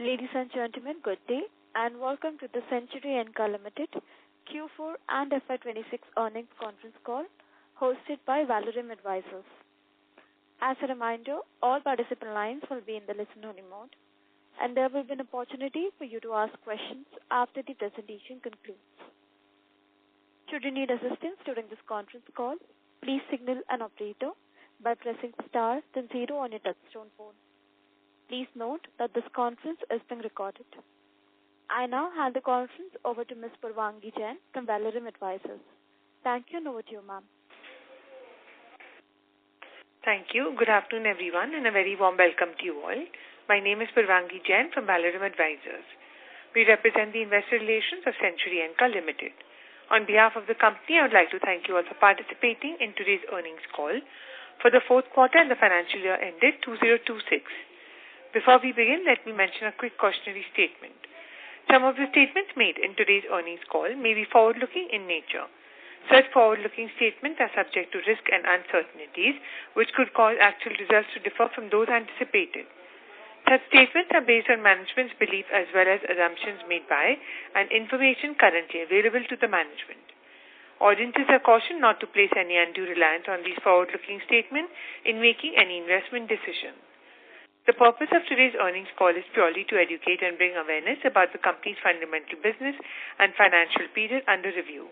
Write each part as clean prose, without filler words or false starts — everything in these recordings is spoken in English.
Ladies and gentlemen, good day and welcome to the Enka Limited Q4 and FY26 earnings conference call hosted by Valorem Advisors. As a reminder, all participant lines will be in the listen-only mode and there will be an opportunity for you to ask questions after the presentation concludes. Should you need assistance during this conference call, please signal an operator by pressing star then 0 on your touchtone phone. Please note that this conference is being recorded. I now hand the conference over to Ms. Purvangi Jain from Valorem Advisors. Thank you and over to you, ma'am. Thank you. Good afternoon, everyone, and a very warm welcome to you all. My name is Purvangi Jain from Valorem Advisors. We represent the investor relations of Enka Limited. On behalf of the company, I would like to thank you all for participating in today's earnings call for the fourth quarter and the financial year ended 2026. Before we begin, let me mention a quick cautionary statement. Some of the statements made in today's earnings call may be forward-looking in nature. Such forward-looking statements are subject to risk and uncertainties, which could cause actual results to differ from those anticipated. Such statements are based on management's belief as well as assumptions made by and information currently available to the management. Audiences are cautioned not to place any undue reliance on these forward-looking statements in making any investment decision. The purpose of today's earnings call is purely to educate and bring awareness about the company's fundamental business and financial period under review.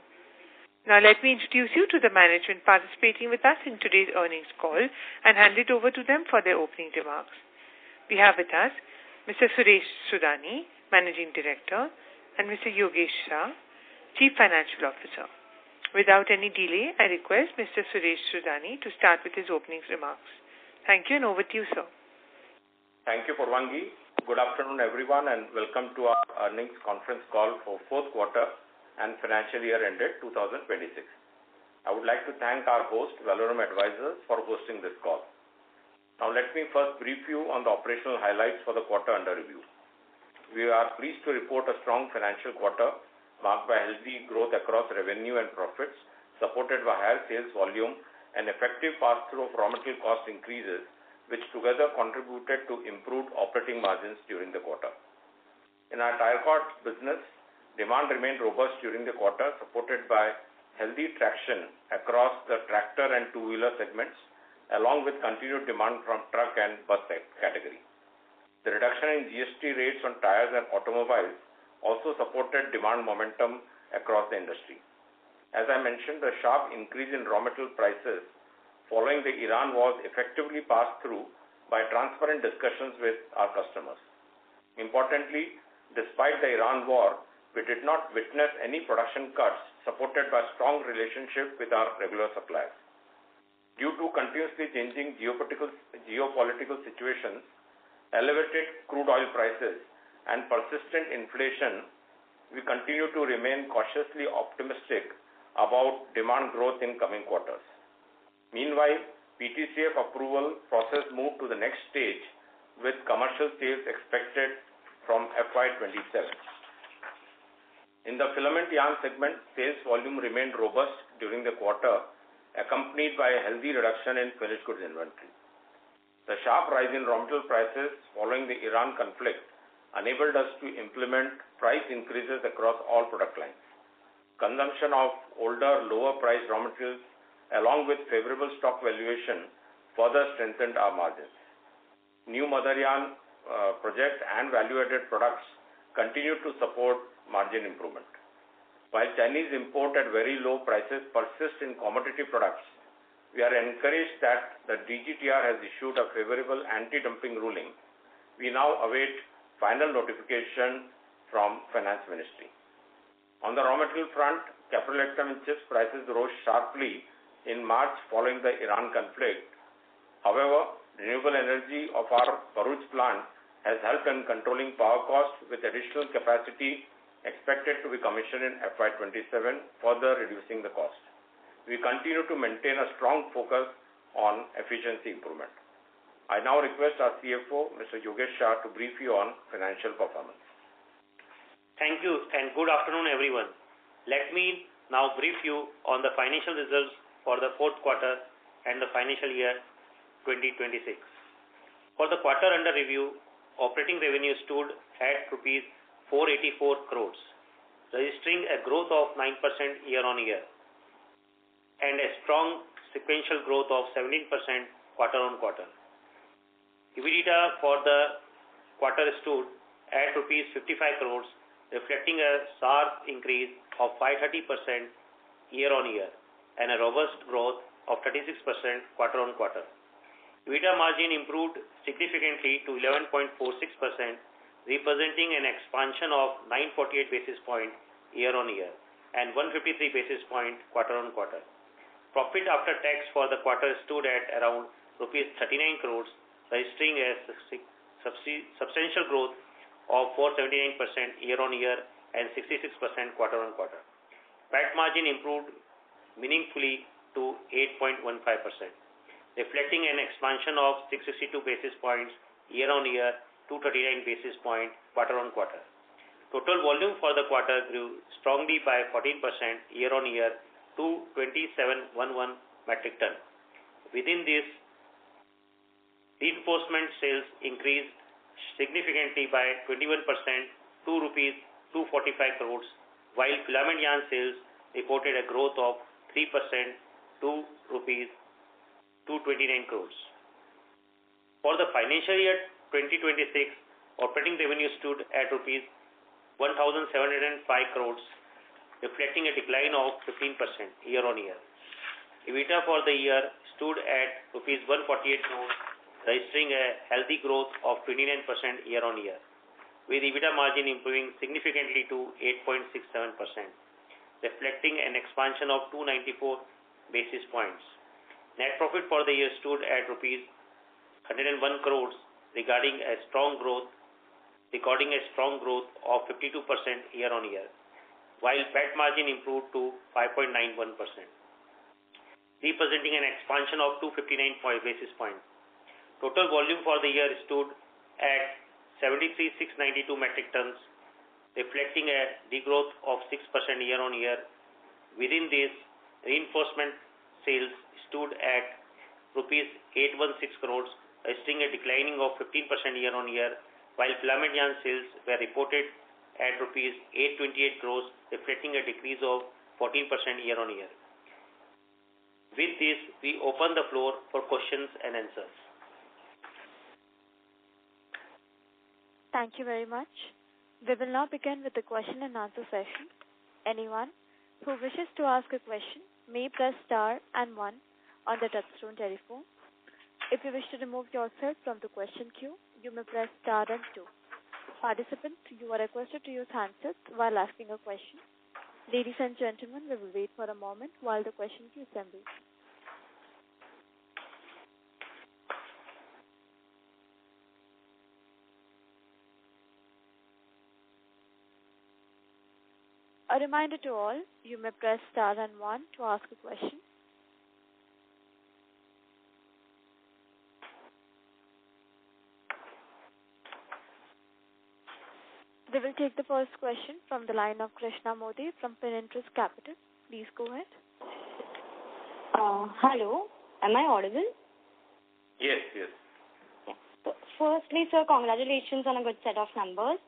Now let me introduce you to the management participating with us in today's earnings call and hand it over to them for their opening remarks. We have with us Mr. Suresh Sudani, Managing Director, and Mr. Yogesh Shah, Chief Financial Officer. Without any delay, I request Mr. Suresh Sudani to start with his opening remarks. Thank you and over to you, sir. Thank you, Purvangi. Good afternoon, everyone, and welcome to our earnings conference call for fourth quarter and financial year ended 2026. I would like to thank our host, Valorem Advisors, for hosting this call. Now, let me first brief you on the operational highlights for the quarter under review. We are pleased to report a strong financial quarter marked by healthy growth across revenue and profits, supported by higher sales volume and effective pass-through of raw material cost increases, which together contributed to improved operating margins during the quarter. In our tire cord business, demand remained robust during the quarter, supported by healthy traction across the tractor and two-wheeler segments, along with continued demand from truck and bus category. The reduction in GST rates on tires and automobiles also supported demand momentum across the industry. As I mentioned, the sharp increase in raw material prices following the Iran war effectively passed through by transparent discussions with our customers. Importantly, despite the Iran war, we did not witness any production cuts, supported by strong relationship with our regular suppliers. Due to continuously changing geopolitical situations, elevated crude oil prices, and persistent inflation, we continue to remain cautiously optimistic about demand growth in coming quarters. Meanwhile, PTCF approval process moved to the next stage with commercial sales expected from FY27. In the filament yarn segment, sales volume remained robust during the quarter, accompanied by a healthy reduction in finished goods inventory. The sharp rise in raw material prices following the Iran conflict enabled us to implement price increases across all product lines. Consumption of older, lower-priced raw materials along with favorable stock valuation further strengthened our margins. New mother yarn project and value-added products continue to support margin improvement. While Chinese import at very low prices persist in commodity products, we are encouraged that the DGTR has issued a favorable anti-dumping ruling. We now await final notification from Finance Ministry. On the raw material front, caprolactam and chips prices rose sharply in March following the Iran conflict. However, renewable energy of our Bharuch plant has helped in controlling power costs with additional capacity expected to be commissioned in FY27, further reducing the cost. We continue to maintain a strong focus on efficiency improvement. I now request our CFO, Mr. Yogesh Shah, to brief you on financial performance. Thank you and good afternoon, everyone. Let me now brief you on the financial results for the fourth quarter and the financial year 2026. For the quarter under review, operating revenue stood at rupees 484 crores, registering a growth of 9% year-on-year and a strong sequential growth of 17% quarter-on-quarter. EBITDA for the quarter stood at rupees 55 crores, reflecting a sharp increase of 530% year-on-year and a robust growth of 36% quarter-on-quarter. EBITDA margin improved significantly to 11.46%, representing an expansion of 948 basis points year-on-year and 153 basis points quarter-on-quarter. Profit after tax for the quarter stood at around rupees 39 crores, registering a substantial growth of 479% year-on-year and 66% quarter-on-quarter. PAT margin improved meaningfully to 8.15%, reflecting an expansion of 662 basis points year-on-year, 239 basis points quarter-on-quarter. Total volume for the quarter grew strongly by 14% year-on-year to 2711 metric ton. Within this, reinforcement sales increased significantly by 21% to rupees 245 crores, while filament yarn sales reported a growth of 3% to rupees 229 crores. For the financial year 2026, operating revenue stood at rupees 1,705 crores, reflecting a decline of 15% year-on-year. EBITDA for the year stood at rupees 148 crores, registering a healthy growth of 29% year-on-year, with EBITDA margin improving significantly to 8.67%, reflecting an expansion of 294 basis points. Net profit for the year stood at rupees 101 crores, recording a strong growth of 52% year-on-year, while PAT margin improved to 5.91%, representing an expansion of 259 basis points. Total volume for the year stood at 73,692 metric tons, reflecting a degrowth of 6% year-on-year. Within this, reinforcement sales stood at rupees 816 crores, registering a declining of 15% year-on-year, while filament yarn sales were reported at rupees 828 crores, reflecting a decrease of 14% year-on-year. With this, we open the floor for questions and answers. Thank you very much. We will now begin with the question and answer session. Anyone who wishes to ask a question may press star and 1 on the touchtone telephone. If you wish to remove yourself from the question queue, you may press star and 2. Participants, you are requested to use handsets while asking a question. Ladies and gentlemen, we will wait for a moment while the question queue assembles. A reminder to all, you may press star and 1 to ask a question. We will take the first question from the line of Krishna Modi from Pinterest Capital. Please go ahead. Hello, am I audible? Yes. Yeah. So firstly, sir, congratulations on a good set of numbers.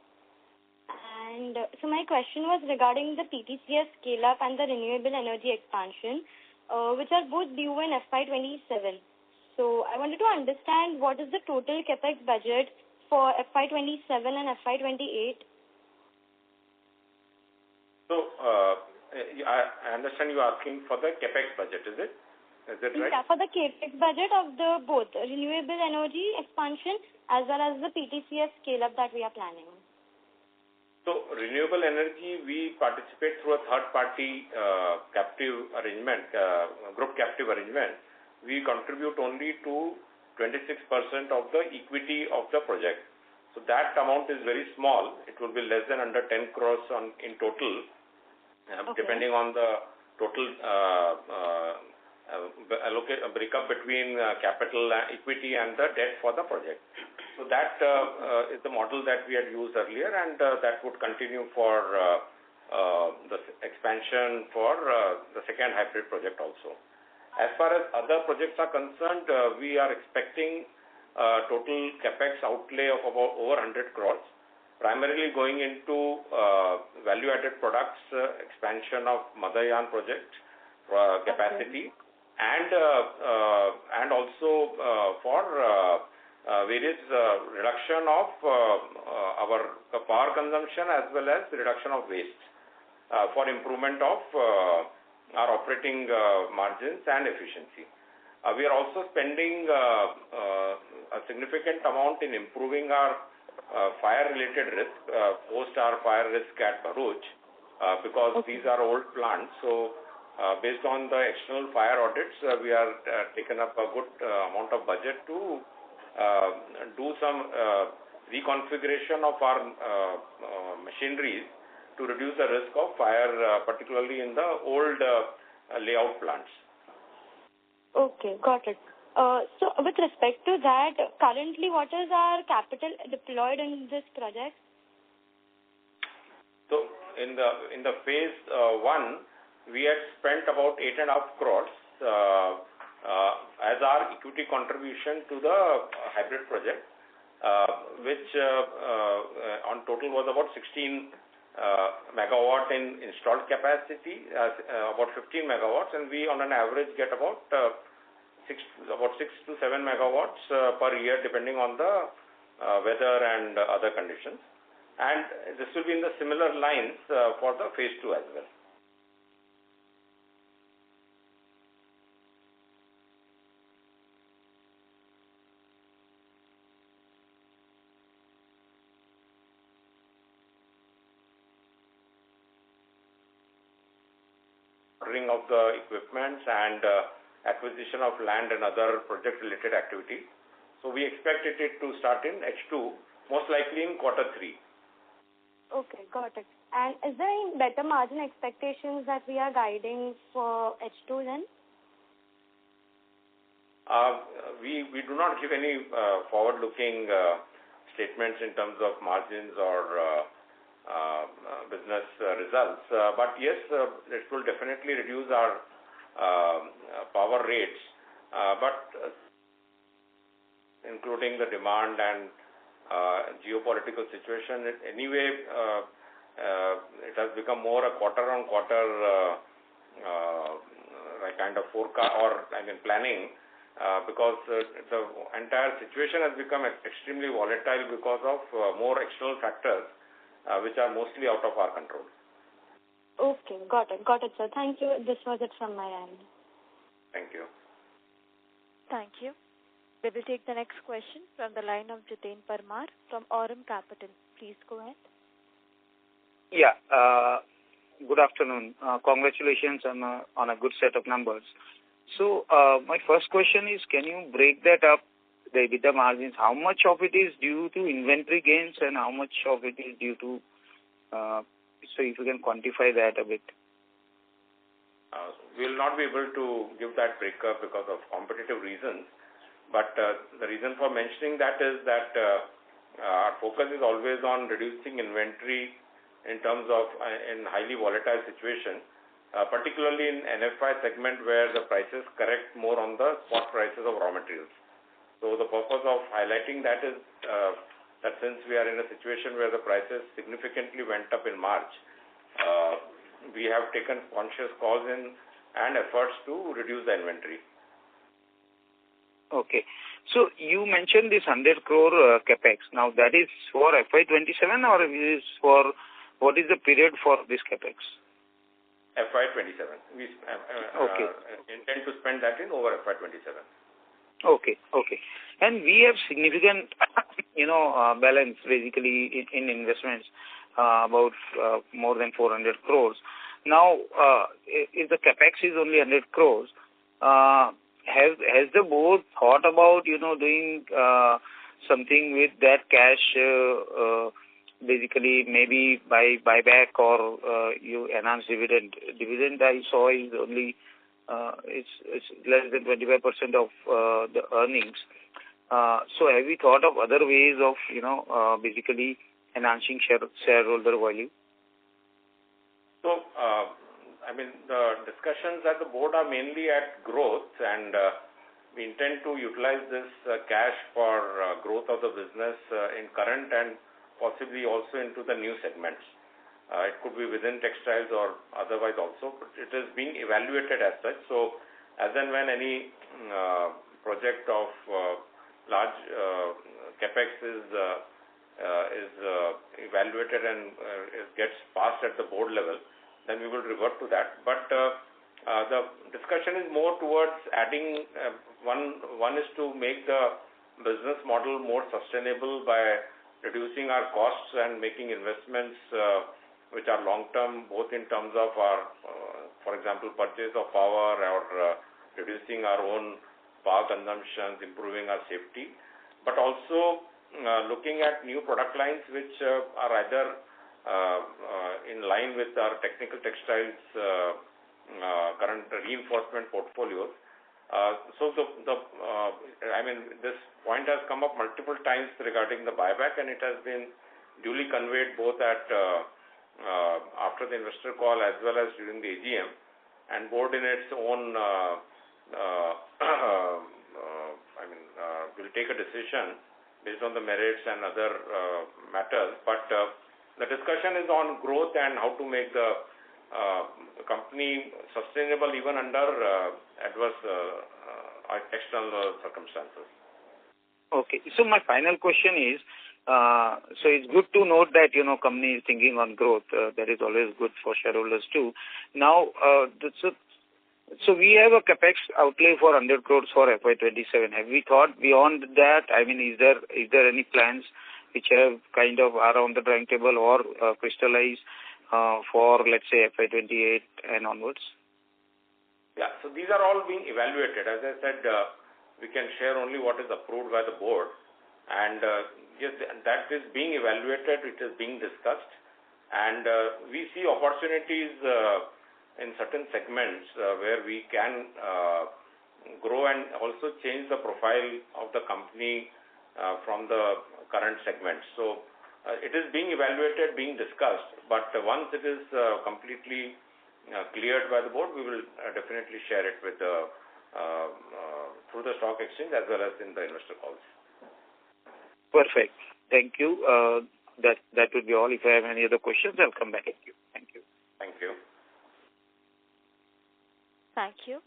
And so my question was regarding the PTCF scale-up and the renewable energy expansion, which are both due in FY27. So I wanted to understand what is the total capex budget for FY27 and FY28. So, I understand you are asking for the capex budget, is it? Is that right? Yeah, for the capex budget of the both renewable energy expansion as well as the PTCF scale-up that we are planning. So, renewable energy, we participate through a third-party captive arrangement, group captive arrangement. We contribute only to 26% of the equity of the project. So, that amount is very small. It will be less than under 10 crores in total, depending on the total breakup between capital equity and the debt for the project. So that is the model that we had used earlier, and that would continue for the expansion for the second hybrid project also. As far as other projects are concerned, we are expecting total capex outlay of about over 100 crores, primarily going into value-added products, expansion of mother yarn project capacity, and also for various reduction of our power consumption as well as reduction of waste for improvement of our operating margins and efficiency. We are also spending a significant amount in improving our fire-related risk, post our fire risk at Bharuch, because these are old plants. So, based on the external fire audits, we are taken up a good amount of budget to do some reconfiguration of our machineries to reduce the risk of fire, particularly in the old layout plants. Okay, got it. So with respect to that, currently what is our capital deployed in this project? So in the phase 1, we had spent about 8.5 crores as our equity contribution to the hybrid project, which on total was about 16 megawatt in installed capacity, about 15 megawatts, and we on an average get about 6 to 7 megawatts per year, depending on the weather and other conditions. And this will be in the similar lines for the phase 2 as well. Ordering of the equipments and acquisition of land and other project-related activities. So we expect it to start in H2, most likely in Q3. Okay, got it. And is there any better margin expectations that we are guiding for H2 then? We do not give any forward-looking statements in terms of margins or business results. But yes, it will definitely reduce our power rates, but including the demand and geopolitical situation, anyway, it has become more a quarter-on-quarter kind of forecast or planning, because the entire situation has become extremely volatile because of more external factors, which are mostly out of our control. Okay, got it, sir. Thank you. This was it from my end. Thank you. Thank you. We will take the next question from the line of Jiten Parmar from Aurum Capital. Please go ahead. Yeah, good afternoon. Congratulations on a good set of numbers. So my first question is, can you break that up, the EBITDA margins? How much of it is due to inventory gains and how much of it is due to, so if you can quantify that a bit. We will not be able to give that breakup because of competitive reasons. But the reason for mentioning that is that our focus is always on reducing inventory in terms of in highly volatile situation, particularly in NFI segment where the prices correct more on the spot prices of raw materials. So the purpose of highlighting that is that since we are in a situation where the prices significantly went up in March, we have taken conscious calls and efforts to reduce the inventory. Okay. So you mentioned this 100 crore capex. Now that is for FY27 or is for, what is the period for this capex? FY27. We intend to spend that in over FY27. Okay. And we have significant, balance basically in investments, about more than 400 crores. Now, if the capex is only 100 crores, has the board thought about, doing something with that cash, basically maybe by buyback or you enhance dividend? Dividend I saw is only it's less than 25% of the earnings. So have we thought of other ways of, basically enhancing shareholder value? So, the discussions at the board are mainly at growth, and we intend to utilize this cash for growth of the business in current and possibly also into the new segments. It could be within textiles or otherwise also, but it is being evaluated as such. So as and when any project of large capex is evaluated and gets passed at the board level, then we will revert to that. But the discussion is more towards adding, one is to make the business model more sustainable by reducing our costs and making investments which are long-term, both in terms of our, for example, purchase of power or reducing our own power consumptions, improving our safety, but also looking at new product lines which are either in line with our technical textiles current reinforcement portfolios. So this point has come up multiple times regarding the buyback, and it has been duly conveyed both at after the investor call as well as during the AGM, and board in its own will take a decision based on the merits and other matters. But the discussion is on growth and how to make the company sustainable even under adverse external circumstances. Okay. So my final question is, so it's good to note that, company is thinking on growth. That is always good for shareholders too. Now, so we have a capex outlay for 100 crores for FY27. Have we thought beyond that? Is there any plans which have kind of are on the drawing table or crystallized for, let's say, FY28 and onwards? Yeah, so these are all being evaluated. As I said, we can share only what is approved by the board. And yes, that is being evaluated, it is being discussed. And we see opportunities in certain segments where we can grow and also change the profile of the company from the current segments. So it is being evaluated, being discussed, but once it is completely cleared by the board, we will definitely share it with through the stock exchange as well as in the investor calls. Perfect. Thank you. That would be all. If I have any other questions, I'll come back at you. Thank you. Thank you. Thank you.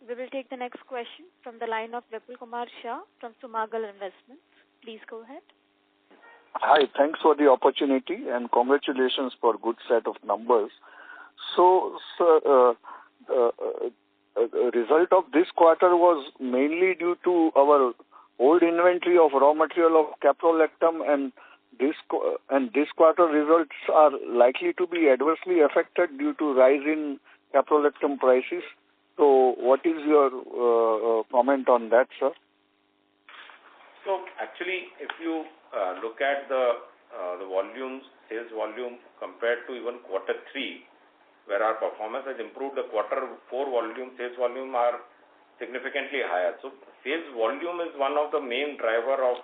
We will take the next question from the line of Vipul Kumar Shah from Sumagal Investments. Please go ahead. Hi, thanks for the opportunity and congratulations for good set of numbers. So, sir, result of this quarter was mainly due to our old inventory of raw material of caprolactam, and this quarter results are likely to be adversely affected due to rise in caprolactam prices. So what is your comment on that, sir? So actually, if you look at the volumes, sales volume compared to even quarter 3, where our performance has improved, the quarter 4 volume, sales volume are significantly higher. So sales volume is one of the main driver of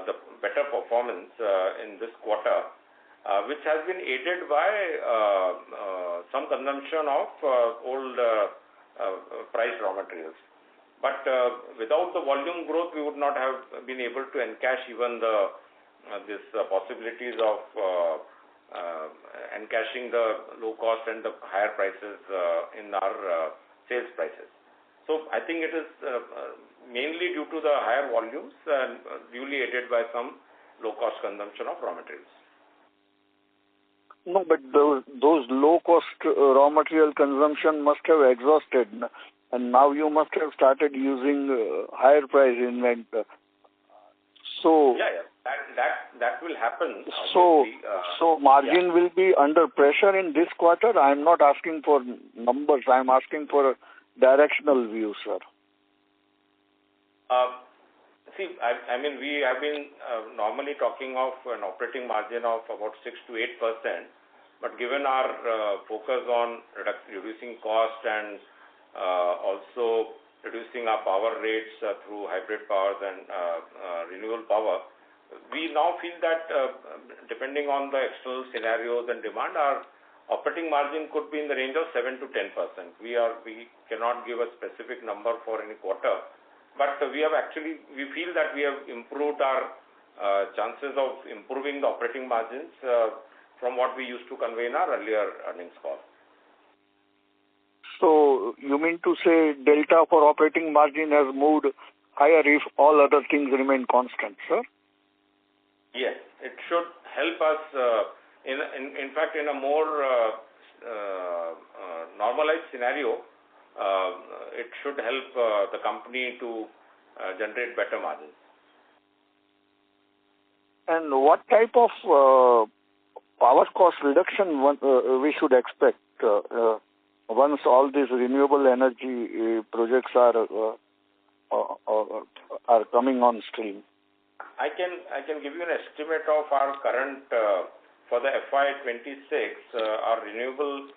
the better performance in this quarter, which has been aided by some consumption of old priced raw materials. But without the volume growth, we would not have been able to encash even this possibilities of encashing the low cost and the higher prices in our sales prices. So I think it is mainly due to the higher volumes and duly aided by some low cost consumption of raw materials. No, but those low cost raw material consumption must have exhausted, and now you must have started using higher price inventory. So that will happen. So margin will be under pressure in this quarter. I am not asking for numbers. I am asking for a directional view, sir. We have been normally talking of an operating margin of about 6 to 8%, but given our focus on reducing cost and also reducing our power rates through hybrid powers and renewable power, we now feel that depending on the external scenarios and demand, our operating margin could be in the range of 7 to 10%. We cannot give a specific number for any quarter, but we feel that we have improved our chances of improving the operating margins from what we used to convey in our earlier earnings call. So you mean to say delta for operating margin has moved higher if all other things remain constant, sir? Yes, it should help us. In fact, in a more normalized scenario, it should help the company to generate better margins. And what type of power cost reduction we should expect once all these renewable energy projects are coming on stream? I can give you an estimate of our current for the FY26. Our renewable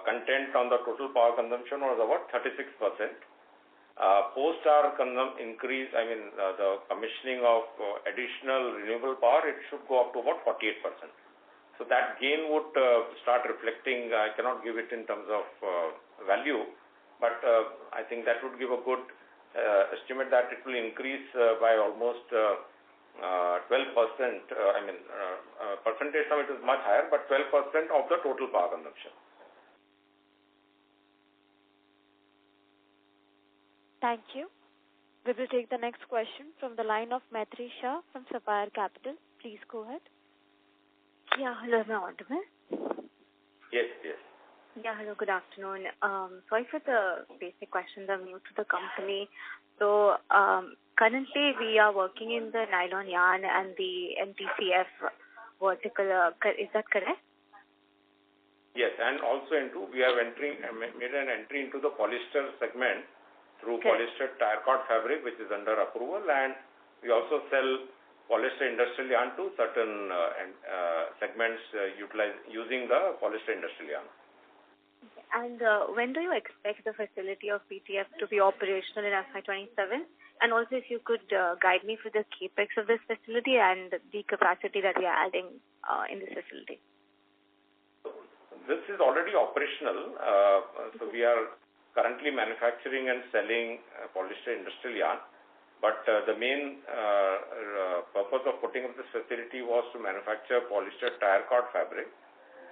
content on the total power consumption was about 36%. Post our increase, the commissioning of additional renewable power, it should go up to about 48%. So that gain would start reflecting. I cannot give it in terms of value, but I think that would give a good estimate that it will increase by almost 12%. Percentage of it is much higher, but 12% of the total power consumption. Thank you. We will take the next question from the line of Maitri Shah from Sapphire Capital. Please go ahead. Yeah, hello, am I audible? Yes. Yeah, hello, good afternoon. Sorry for the basic questions. I'm new to the company. So currently we are working in the nylon yarn and the PTCF vertical. Is that correct? Yes, and also we have made an entry into the polyester segment through polyester tire cord fabric, which is under approval, and we also sell polyester industrial yarn to certain segments using the polyester industrial yarn. And when do you expect the facility of PTF to be operational in FY27? And also, if you could guide me for the capex of this facility and the capacity that we are adding in this facility. This is already operational. So we are currently manufacturing and selling polyester industrial yarn. But the main purpose of putting up this facility was to manufacture polyester tire cord fabric.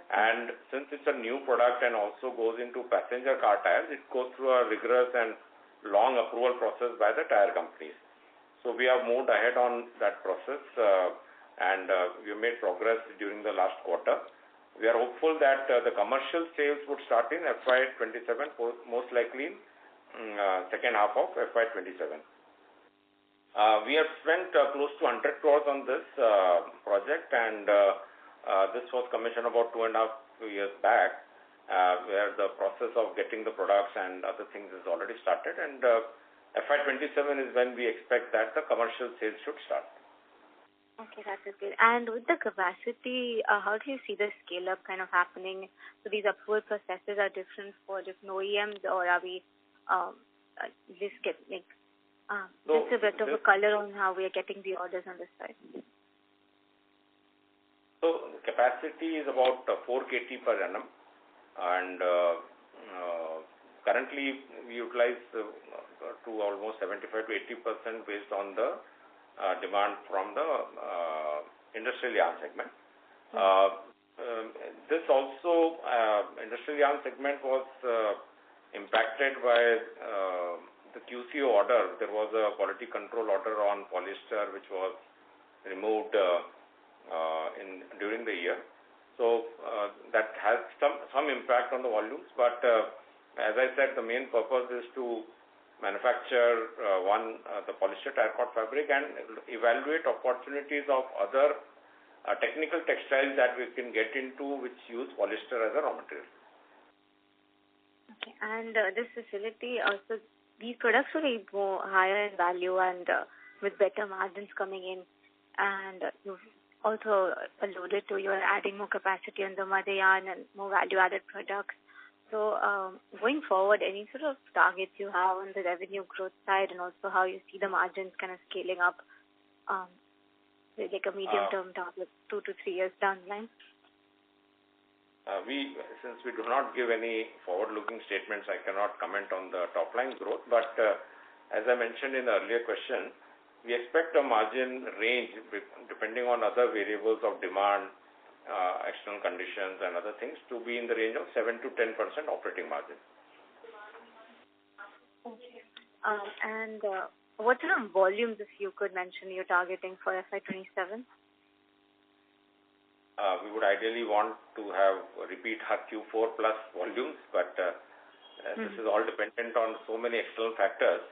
And since it's a new product and also goes into passenger car tires, it goes through a rigorous and long approval process by the tire companies. So we have moved ahead on that process and we have made progress during the last quarter. We are hopeful that the commercial sales would start in FY27, most likely in second half of FY27. We have spent close to 100 crores on this project, and this was commissioned about 2.5 years back, where the process of getting the products and other things is already started, and FY27 is when we expect that the commercial sales should start. Okay, that is good. And with the capacity, how do you see the scale-up kind of happening? So these approval processes are different for different OEMs, or are we just a bit of a color on how we are getting the orders on this side? So capacity is about 4 KT per annum, and currently we utilize to almost 75 to 80% based on the demand from the industrial yarn segment. This also, industrial yarn segment was impacted by the QCO order. There was a quality control order on polyester which was removed during the year. So that has some impact on the volumes, but as I said, the main purpose is to manufacture the polyester tire cord fabric and evaluate opportunities of other technical textiles that we can get into which use polyester as a raw material. Okay, and this facility, also these products will be more higher in value and with better margins coming in, and you've also alluded to you're adding more capacity on the mother yarn and more value-added products. So going forward, any sort of targets you have on the revenue growth side, and also how you see the margins kind of scaling up, like a medium-term target, 2 to 3 years down the line? since we do not give any forward-looking statements, I cannot comment on the top-line growth. But as I mentioned in the earlier question, we expect a margin range depending on other variables of demand, external conditions and other things to be in the range of 7 to 10% operating margin. Okay. And what sort of volumes, if you could mention, you're targeting for FY27? We would ideally want to have repeat our Q4 plus volumes, but this is all dependent on so many external factors.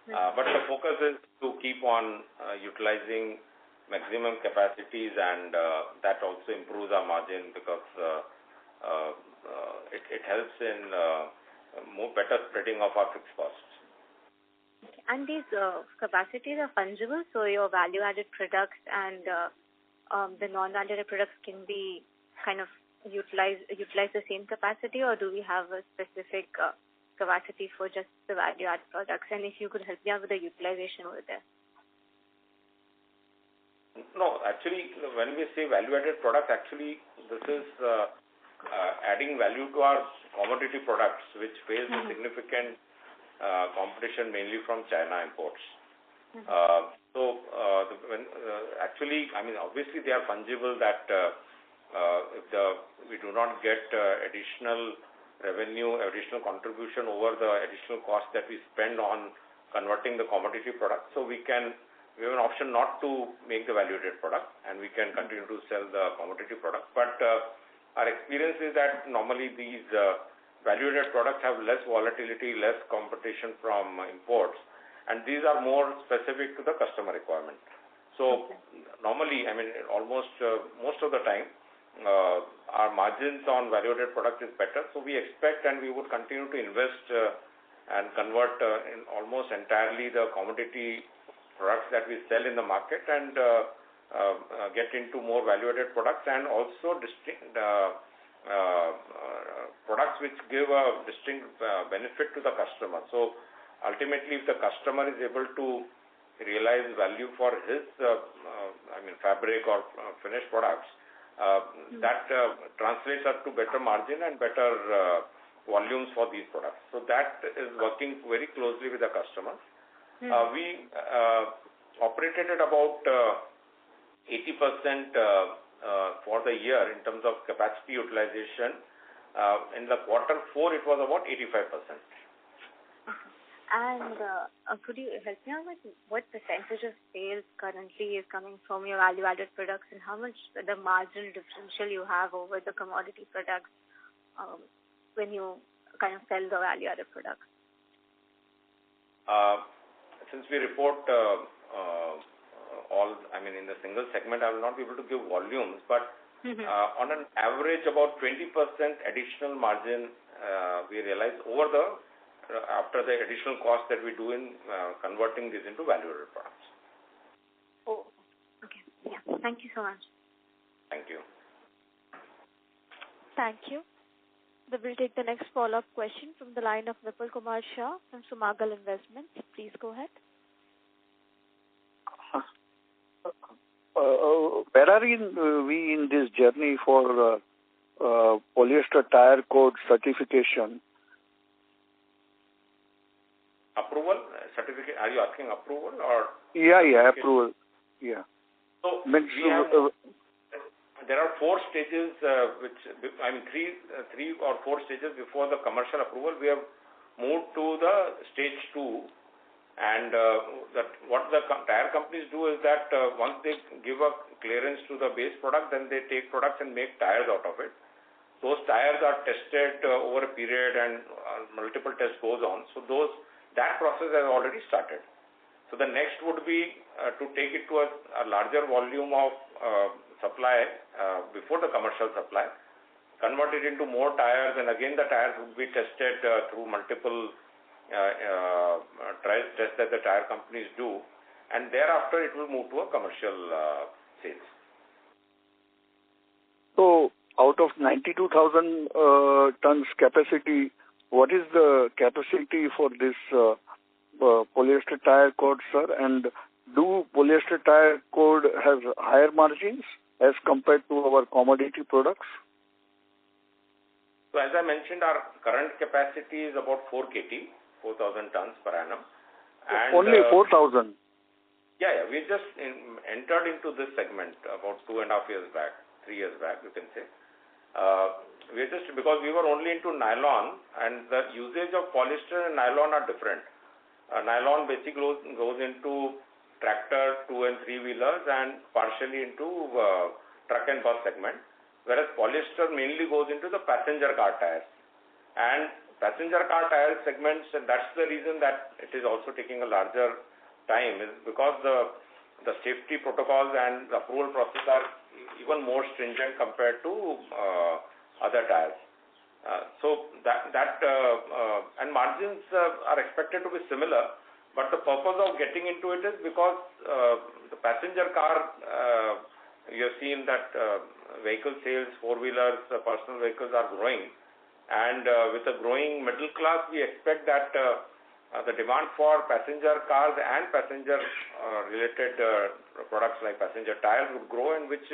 But the focus is to keep on utilizing maximum capacities, and that also improves our margin because it helps in more better spreading of our fixed costs. Okay. And these capacities are fungible, so your value-added products and the non-value-added products can be kind of utilize the same capacity, or do we have a specific capacity for just the value-added products? And if you could help me out with the utilization over there. No, actually, when we say value-added products, actually this is adding value to our commodity products, which face a significant competition mainly from China imports. Actually, I mean, obviously they are fungible. That if we do not get additional revenue, additional contribution over the additional cost that we spend on converting the commodity product, so we have an option not to make the value-added product, and we can continue to sell the commodity product. But our experience is that normally these value-added products have less volatility, less competition from imports, and these are more specific to the customer requirement. So normally, I mean, almost most of the time, our margins on value-added product is better. So we expect, and we would continue to invest and convert in almost entirely the commodity products that we sell in the market, and get into more value-added products, and also distinct products which give a distinct benefit to the customer. So ultimately, if the customer is able to realize value for his fabric or finished products, that translates up to better margin and better volumes for these products. So that is working very closely with the customers. We operated at about 80% for the year in terms of capacity utilization. In the quarter 4, it was about 85%. And could you help me out with what percentage of sales currently is coming from your value-added products, and how much the margin differential you have over the commodity products when you kind of sell the value-added products? Since we report in the single segment, I will not be able to give volumes, but on an average, about 20% additional margin we realize after the additional cost that we do in converting this into value-added products. Oh, okay. Yeah. Thank you so much. Thank you. Thank you. We will take the next follow-up question from the line of Vipul Kumar Shah from Sumagal Investments. Please go ahead. Where are we in this journey for polyester tire code certification? Approval? Certificate? Are you asking approval or? Yeah, approval. Yeah. So there are 4 stages, three or 4 stages before the commercial approval. We have moved to the stage 2, and what the tire companies do is that once they give a clearance to the base product, then they take products and make tires out of it. Those tires are tested over a period, and multiple tests goes on. So that process has already started. So the next would be to take it to a larger volume of supply before the commercial supply, convert it into more tires, and again the tires would be tested through multiple trial tests that the tire companies do, and thereafter it will move to a commercial sales. So out of 92,000 tons capacity, what is the capacity for this polyester tire cord, sir? And do polyester tire cord have higher margins as compared to our commodity products? So as I mentioned, our current capacity is about 4,000 tons per annum. And, only 4,000? Yeah. We just entered into this segment about 2.5 years back, 3 years back, you can say. Because we were only into nylon, and the usage of polyester and nylon are different. Nylon basically goes into tractor, 2 and 3 wheelers, and partially into truck and bus segment, whereas polyester mainly goes into the passenger car tires. And passenger car tire segments, and that's the reason that it is also taking a larger time, is because the safety protocols and the approval process are even more stringent compared to other tires. So and margins are expected to be similar, but the purpose of getting into it is because the passenger car, you have seen that vehicle sales, four-wheelers, personal vehicles are growing, and with a growing middle class, we expect that the demand for passenger cars and passenger related products like passenger tires would grow, and which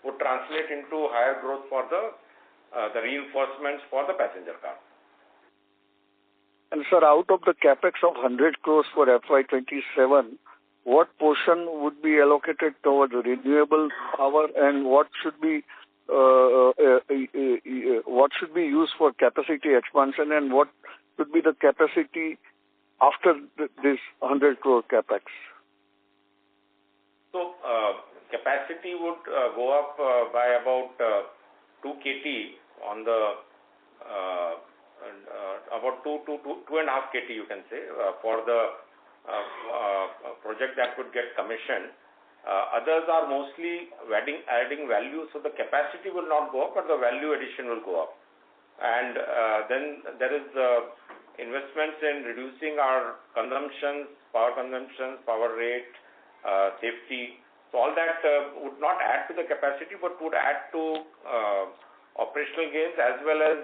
would translate into higher growth for the reinforcements for the passenger car. And sir, out of the capex of 100 crores for FY27, what portion would be allocated towards renewable power, and what should be used for capacity expansion, and what should be the capacity after this 100 crore capex? So capacity would go up by about 2 KT on the about 2.5 KT, you can say, for the project that would get commissioned. Others are mostly adding value, so the capacity will not go up, but the value addition will go up. And then there is investments in reducing our consumptions, power rate, safety. So all that would not add to the capacity, but would add to operational gains as well as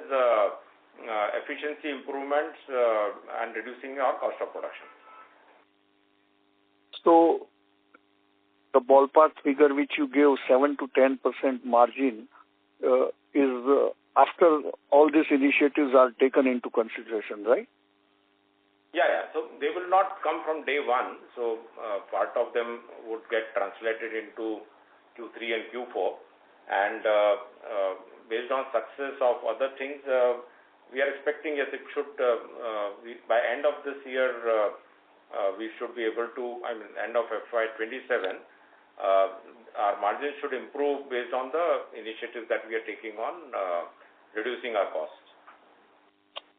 efficiency improvements and reducing our cost of production. So the ballpark figure which you gave, 7 to 10% margin, is after all these initiatives are taken into consideration, right? Yeah. So they will not come from day one. So part of them would get translated into Q3 and Q4. And based on success of other things, we are expecting, yes, it should, by end of this year, we should be able to, end of FY27, our margins should improve based on the initiatives that we are taking on reducing our costs.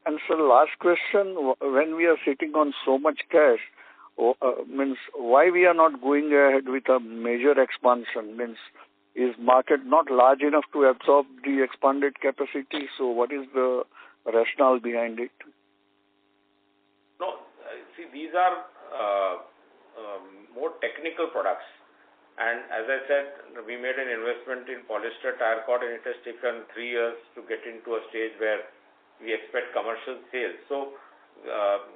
And so last question, when we are sitting on so much cash, means why we are not going ahead with a major expansion? Means is market not large enough to absorb the expanded capacity? So what is the rationale behind it? No, see, these are more technical products. And as I said, we made an investment in polyester tire cord, and it has taken 3 years to get into a stage where we expect commercial sales. So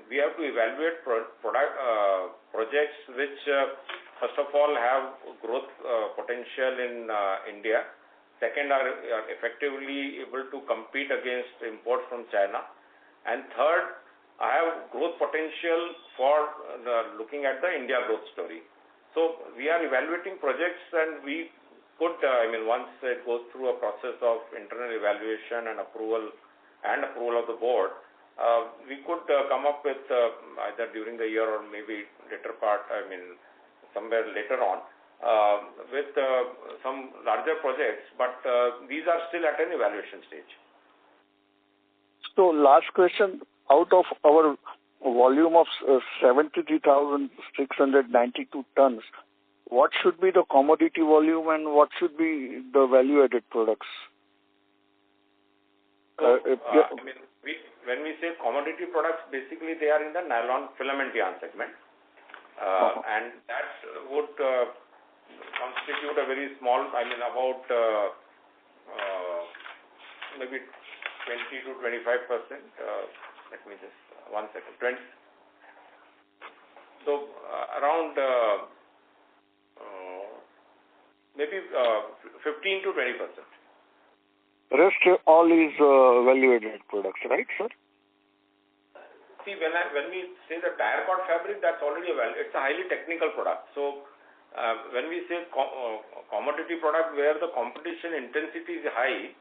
we have to evaluate projects which, first of all, have growth potential in India. Second, are effectively able to compete against imports from China. And third, I have growth potential for looking at the India growth story. So we are evaluating projects, and we could, once it goes through a process of internal evaluation and approval of the board, we could come up with either during the year or maybe later part, somewhere later on, with some larger projects, but these are still at an evaluation stage. So last question, out of our volume of 73,692 tons, what should be the commodity volume and what should be the value-added products? When we say commodity products, basically they are in the nylon filament yarn segment, and that would constitute a very small, about maybe 20 to 25%. Let me just 1 second. 20. So around maybe 15 to 20%. Rest all is value-added products, right, sir? See, when we say the tire cord fabric, that's already it's a highly technical product. So when we say commodity product where the competition intensity is high,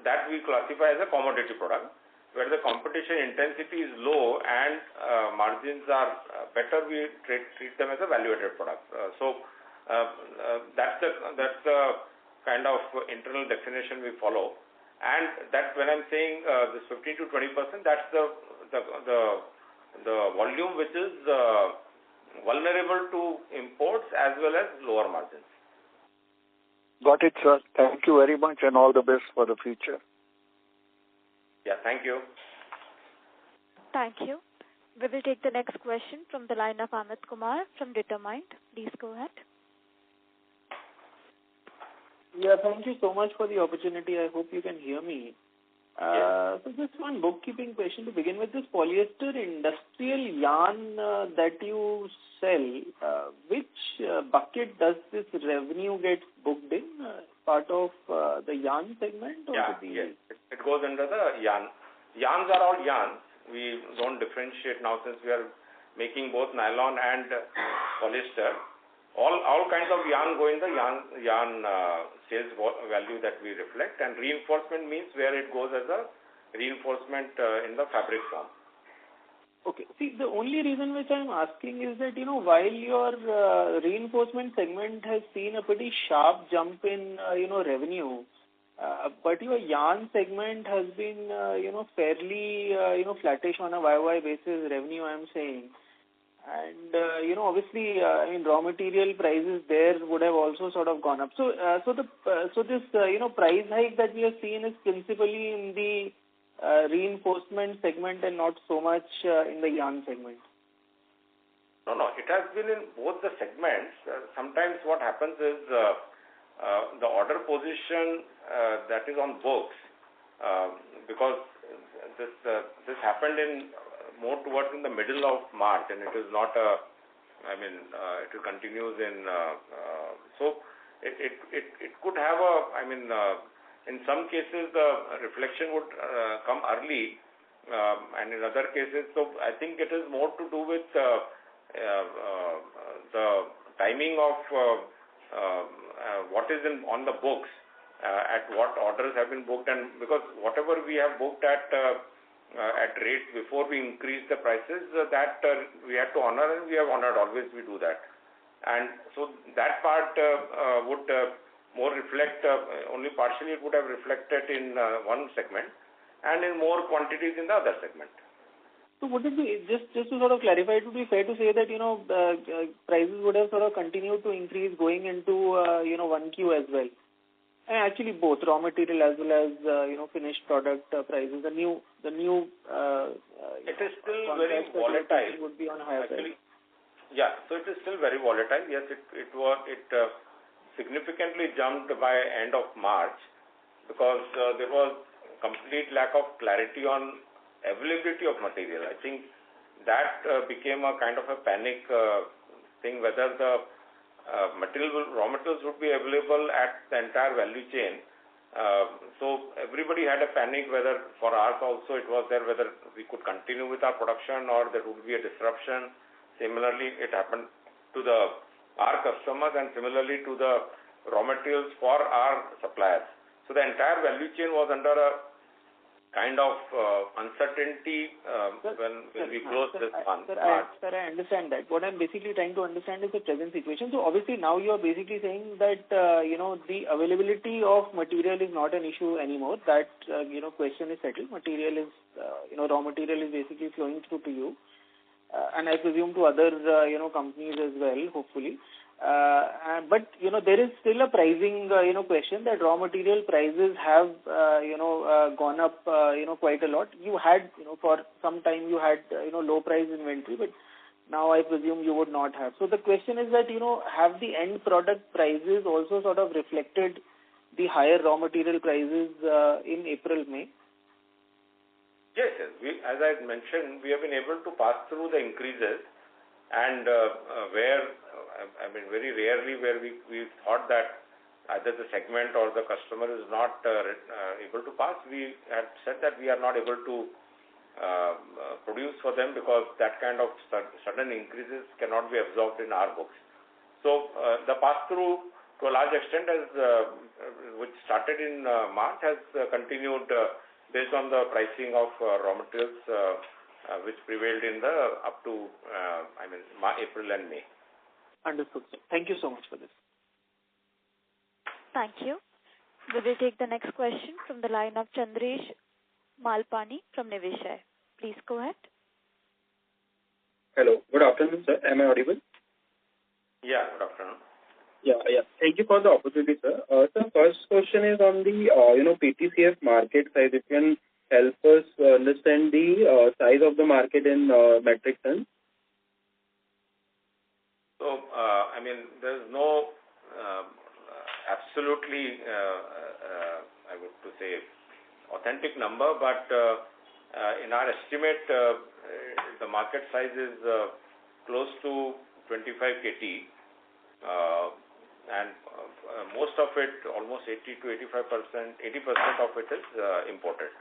that we classify as a commodity product. Where the competition intensity is low and margins are better, we treat them as a value-added product. That's the kind of internal definition we follow. And that when I'm saying this 15 to 20%, that's the volume which is vulnerable to imports as well as lower margins. Got it, sir. Thank you very much and all the best for the future. Yeah, thank you. Thank you. We will take the next question from the line of Amit Kumar from Determined. Please go ahead. Yeah, thank you so much for the opportunity. I hope you can hear me. Yes. So just one bookkeeping question to begin with. This polyester industrial yarn that you sell, which bucket does this revenue get booked in? Part of the yarn segment? Or Yes. It goes under the yarn. Yarns are all yarns. We don't differentiate now since we are making both nylon and polyester. All kinds of yarn go in the yarn sales value that we reflect, and reinforcement means where it goes as a reinforcement in the fabric form. Okay. See, the only reason which I'm asking is that, while your reinforcement segment has seen a pretty sharp jump in, revenue, but your yarn segment has been, fairly, flattish on a YOY basis revenue, I'm saying. And, obviously, raw material prices there would have also sort of gone up. So this, price hike that we have seen is principally in the reinforcement segment and not so much in the yarn segment. No, it has been in both the segments. Sometimes what happens is the order position that is on books, because this happened in more towards in the middle of March, and it is not it continues in so it could have in some cases the reflection would come early, and in other cases, so I think it is more to do with the timing of what is on the books, at what orders have been booked, and because whatever we have booked at rates before we increase the prices, that we have to honor, and we have honored. Always we do that, and so that part would more reflect only partially. It would have reflected in one segment, and in more quantities in the other segment. So would it be, just to sort of clarify, it would be fair to say that, prices would have sort of continued to increase going into, 1Q as well? And actually both raw material as well as, finished product prices, the new it is still very volatile. Would be on higher actually, yeah, so it is still very volatile. Yes, it significantly jumped by end of March because there was complete lack of clarity on availability of material. I think that became a kind of a panic thing, whether the raw materials would be available at the entire value chain. So everybody had a panic, whether for us also it was there, whether we could continue with our production or there would be a disruption. Similarly, it happened to our customers and similarly to the raw materials for our suppliers. So the entire value chain was under a kind of uncertainty when we closed this month. Sir, I understand that. What I'm basically trying to understand is the present situation. So obviously now you are basically saying that, the availability of material is not an issue anymore. That, question is settled. Material is, raw material is basically flowing through to you. And I presume to other, companies as well, hopefully. But, there is still a pricing, question that raw material prices have, gone up, quite a lot. You had, for some time you had, low price inventory, but now I presume you would not have. So the question is that, have the end product prices also sort of reflected the higher raw material prices in April, May? Yes. As I mentioned, we have been able to pass through the increases, and very rarely where we thought that either the segment or the customer is not able to pass, we had said that we are not able to produce for them because that kind of sudden increases cannot be absorbed in our books. So the pass-through to a large extent which started in March has continued based on the pricing of raw materials which prevailed in the up to April and May. Understood, sir. Thank you so much for this. Thank you. We will take the next question from the line of Chandresh Malpani from Niveshaay. Please go ahead. Hello. Good afternoon, sir. Am I audible? Yeah, good afternoon. Yeah. Thank you for the opportunity, sir. Sir, first question is on the PTCF market size. If you can help us understand the size of the market in metric tons. So, there's no absolutely, I would to say, authentic number, but in our estimate, the market size is close to 25 KT, and most of it, almost 80 to 85%, 80% of it is imported.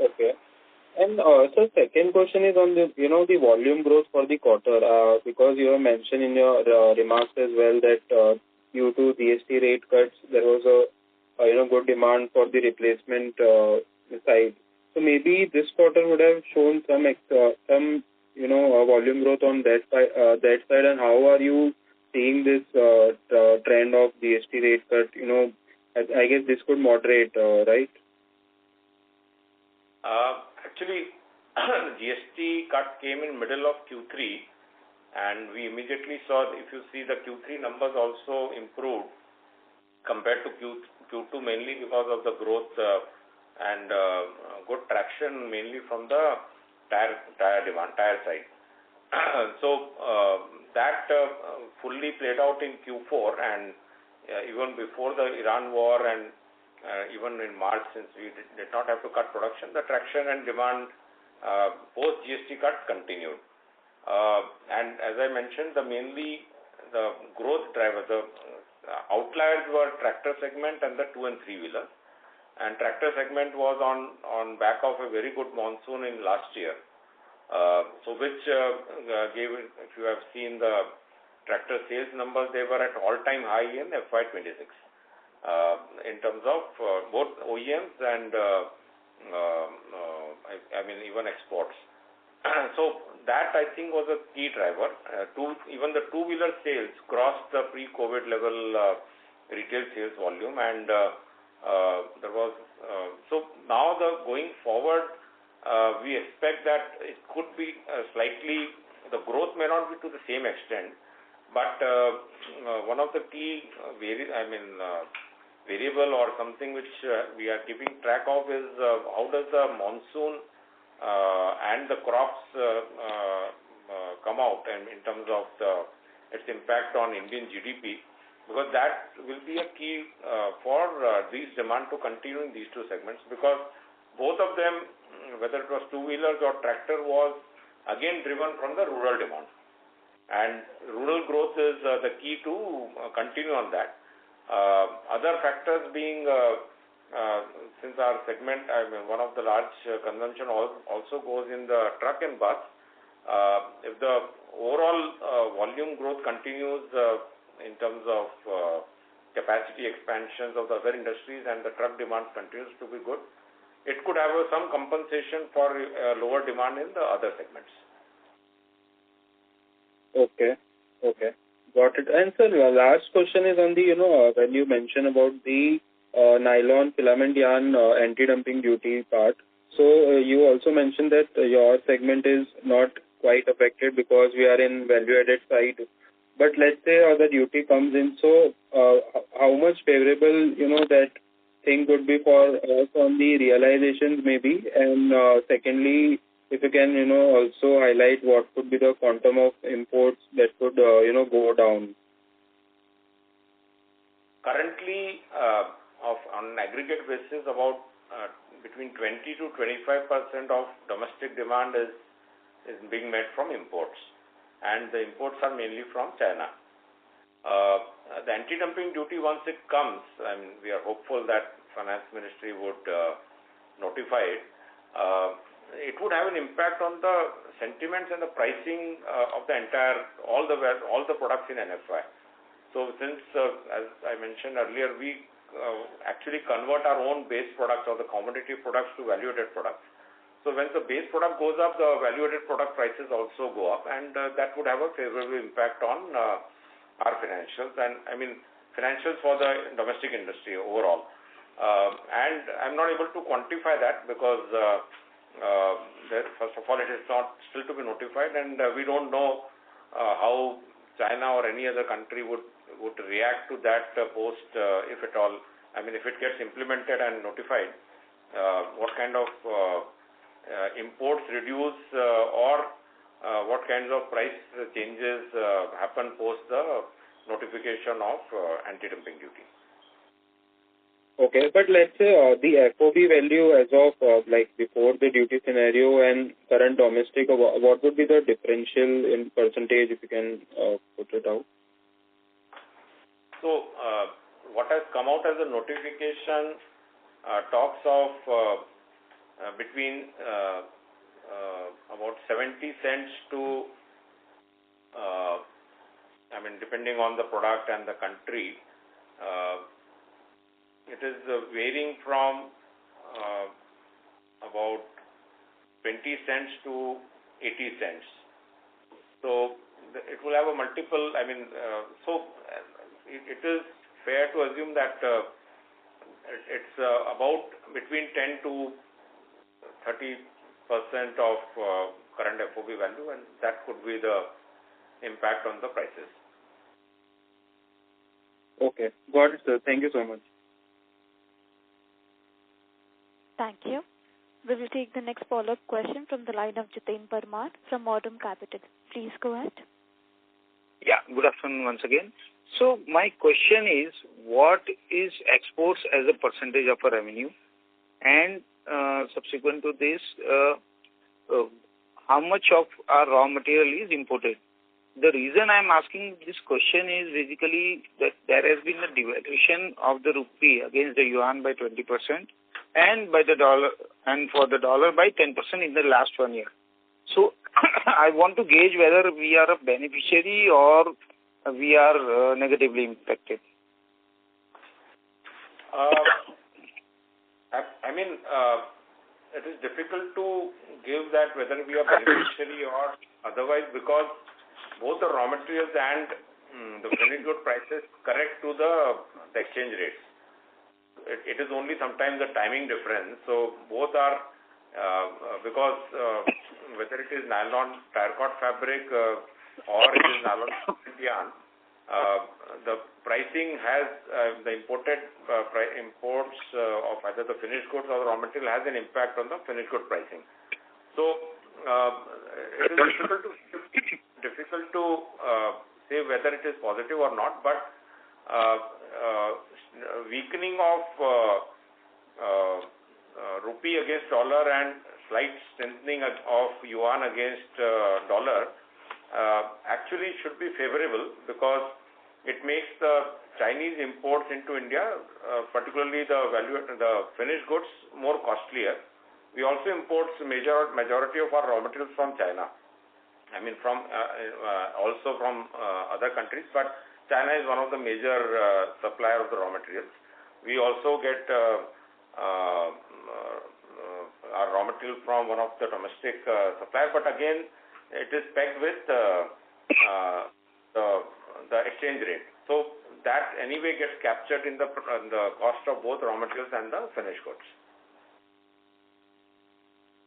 Okay. And so second question is on the the volume growth for the quarter, because you have mentioned in your remarks as well that due to GST rate cuts there was a good demand for the replacement side. So maybe this quarter would have shown some volume growth on that side, and how are you seeing this trend of GST rate cut? I guess this could moderate, right? Actually, the GST cut came in middle of Q3, and we immediately saw, if you see the Q3 numbers also improved compared to Q2, mainly because of the growth and good traction, mainly from the tire demand, tire side. So that fully played out in Q4, and even before the Iran war and even in March, since we did not have to cut production, the traction and demand post GST cut continued. And as I mentioned, mainly the growth driver, the outliers were tractor segment and the 2 and 3 wheeler. And tractor segment was on back of a very good monsoon in last year. So which gave, if you have seen the tractor sales numbers, they were at all-time high in FY26. In terms of both OEMs and even exports. So that I think was a key driver. Even the two-wheeler sales crossed the pre-COVID level retail sales volume, and there was so now going forward, we expect that it could be slightly, the growth may not be to the same extent, but one of the key variable or something which we are keeping track of is how does the monsoon and the crops come out, and in terms of its impact on Indian GDP, because that will be a key for these demand to continue in these two segments, because both of them, whether it was two-wheelers or tractor, was again driven from the rural demand, and rural growth is the key to continue on that. Other factors being, since our segment, one of the large consumption also goes in the truck and bus. If the overall volume growth continues in terms of capacity expansions of the other industries and the truck demand continues to be good, it could have some compensation for lower demand in the other segments. Okay. Got it. And sir, last question is on the, when you mentioned about the nylon filament yarn anti-dumping duty part. So you also mentioned that your segment is not quite affected because we are in value-added side. But let's say the duty comes in, so how much favorable, that thing would be for us on the realizations maybe? And secondly, if you can, also highlight what could be the quantum of imports that could, go down. Currently, on an aggregate basis, about between 20 to 25% of domestic demand is being met from imports, and the imports are mainly from China. the anti-dumping duty, once it comes, I mean, we are hopeful that Finance Ministry would notify it. It would have an impact on the sentiments and the pricing of the entire, all the products in NFI. So since, as I mentioned earlier, we actually convert our own base products or the commodity products to value-added products. So when the base product goes up, the value-added product prices also go up, and that would have a favorable impact on our financials, and I mean financials for the domestic industry overall. And I'm not able to quantify that because first of all, it is not still to be notified, and we don't know how China or any other country would react to that post, if at all. I mean, if it gets implemented and notified, what kind of imports reduce or what kinds of price changes happen post the notification of anti-dumping duty. Okay, but let's say the FOB value as of like before the duty scenario and current domestic, what would be the differential in percentage, if you can put it out? So, what has come out as a notification talks of between about 70 cents to, I mean, depending on the product and the country, it is varying from about 20 cents to 80 cents. So it will have a multiple, I mean, it is fair to assume that it's about between 10 to 30% of current FOB value, and that could be the impact on the prices. Okay, got it, sir. Thank you so much. Thank you. We will take the next follow-up question from the line of Jiten Parmar from Modern Capital. Please go ahead. Yeah, good afternoon once again. So my question is, what is exports as a percentage of our revenue? And subsequent to this, how much of our raw material is imported? The reason I'm asking this question is basically that there has been a devaluation of the rupee against the yuan by 20% and by the dollar, and for the dollar by 10% in the last 1 year. So I want to gauge whether we are a beneficiary or we are negatively impacted. I mean, it is difficult to give that whether we are beneficiary or otherwise, because both the raw materials and the finished good prices correct to the exchange rates. It is only sometimes the timing difference. So both are because whether it is nylon terracotta fabric or it is nylon yarn, the pricing has the imported imports of either the finished goods or the raw material has an impact on the finished good pricing. So it is difficult to say whether it is positive or not, but weakening of rupee against dollar and slight strengthening of yuan against dollar actually should be favorable, because it makes the Chinese imports into India, particularly the finished goods, more costlier. We also import majority of our raw materials from China. I mean, from also from other countries, but China is one of the major supplier of the raw materials. We also get our raw material from one of the domestic suppliers, but again, it is pegged with the exchange rate. So that anyway gets captured in the cost of both raw materials and the finished goods.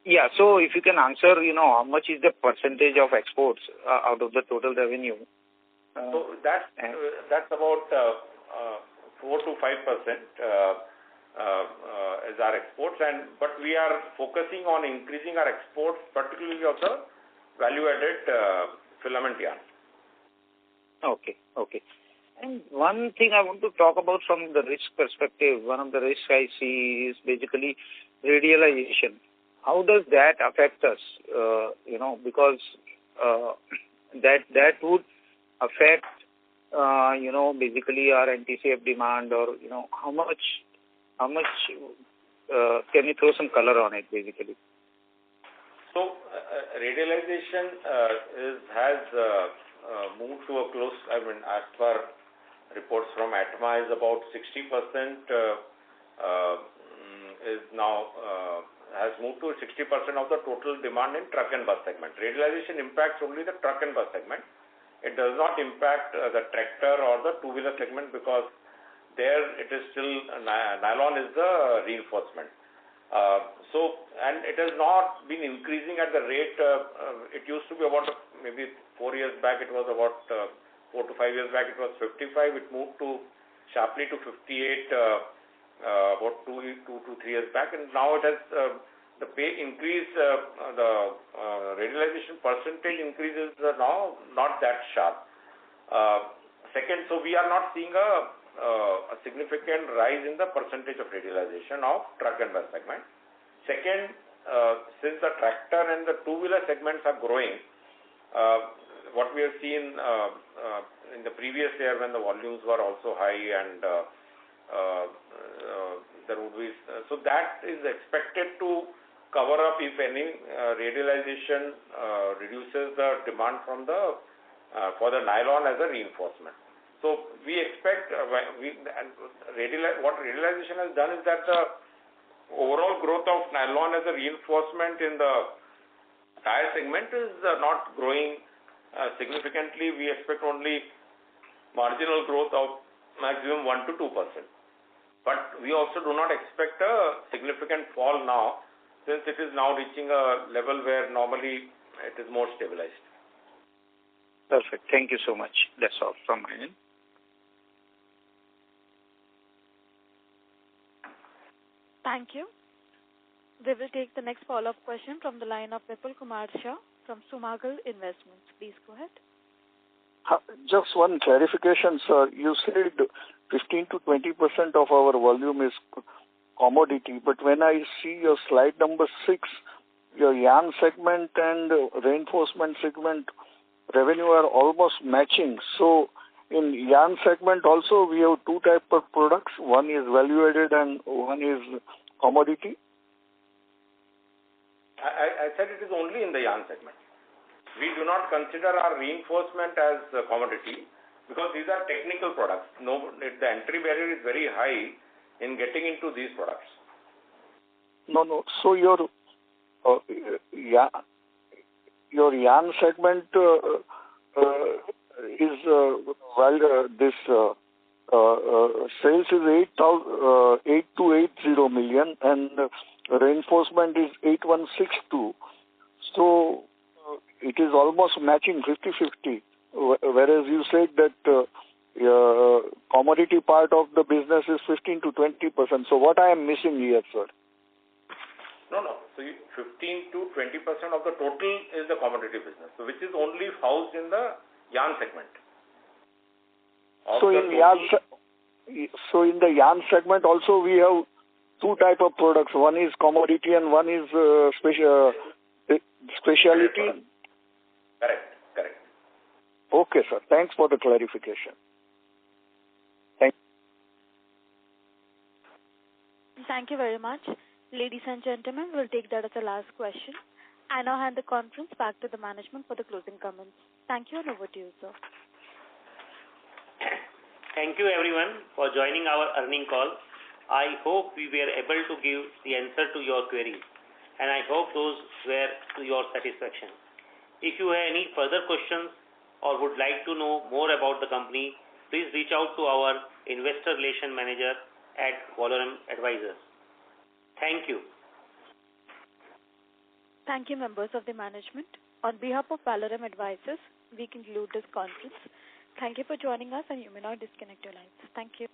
Yeah, so if you can answer, how much is the percentage of exports out of the total revenue? So that's about 4 to 5% is our exports, but we are focusing on increasing our exports, particularly of the value-added filament yarn. Okay. And one thing I want to talk about from the risk perspective, one of the risks I see is basically radialization. How does that affect us? Because that would affect basically our NTCF demand, or, how much, can you throw some color on it, basically? So, radialization has moved to a close, as per reports from ATMA, is about 60% has moved to 60% of the total demand in truck and bus segment. Radialization impacts only the truck and bus segment. It does not impact the tractor or the two-wheeler segment, because there it is still, nylon is the reinforcement. And it has not been increasing at the rate, it used to be about maybe 4 years back, it was about 4 to 5 years back, it was 55, it moved sharply to 58 about 2 to 3 years back, and now it has, the pay increase, the radialization percentage increase is now not that sharp. Second, so we are not seeing a significant rise in the percentage of radialization of truck and bus segment. Second, since the tractor and the two-wheeler segments are growing, what we have seen in the previous year when the volumes were also high, and there would be, so that is expected to cover up, if any, radialization reduces the demand from for the nylon as a reinforcement. So we expect what radialization has done is that the overall growth of nylon as a reinforcement in the tire segment is not growing significantly. We expect only marginal growth of maximum 1 to 2%. But we also do not expect a significant fall now, since it is now reaching a level where normally it is more stabilized. Perfect. Thank you so much. That's all from my end. Thank you. We will take the next follow-up question from the line of Vipul Kumar Shah from Sumagal Investments. Please go ahead. Just one clarification, sir. You said 15 to 20% of our volume is commodity, but when I see your slide number 6, your yarn segment and reinforcement segment revenue are almost matching. So in yarn segment also we have two types of products. One is value added and one is commodity. I said it is only in the yarn segment. We do not consider our reinforcement as a commodity, because these are technical products. The entry barrier is very high in getting into these products. No. So your yarn segment is this sales is 8280 million and reinforcement is 8162. So it is almost matching 50-50. Whereas you said that commodity part of the business is 15 to 20%. So what I am missing here, sir? No. So 15 to 20% of the total is the commodity business, so which is only housed in the yarn segment. So in the yarn segment also we have two type of products. One is commodity and one is specialty. Correct. Okay, sir. Thanks for the clarification. Thank you very much. Ladies and gentlemen, we'll take that as the last question. I now hand the conference back to the management for the closing comments. Thank you, and over to you, sir. Thank you, everyone, for joining our earning call. I hope we were able to give the answer to your queries, and I hope those were to your satisfaction. If you have any further questions or would like to know more about the company, please reach out to our Investor Relation Manager at Valorem Advisors. Thank you. Thank you, members of the management. On behalf of Valorem Advisors, we conclude this conference. Thank you for joining us, and you may now disconnect your lines. Thank you.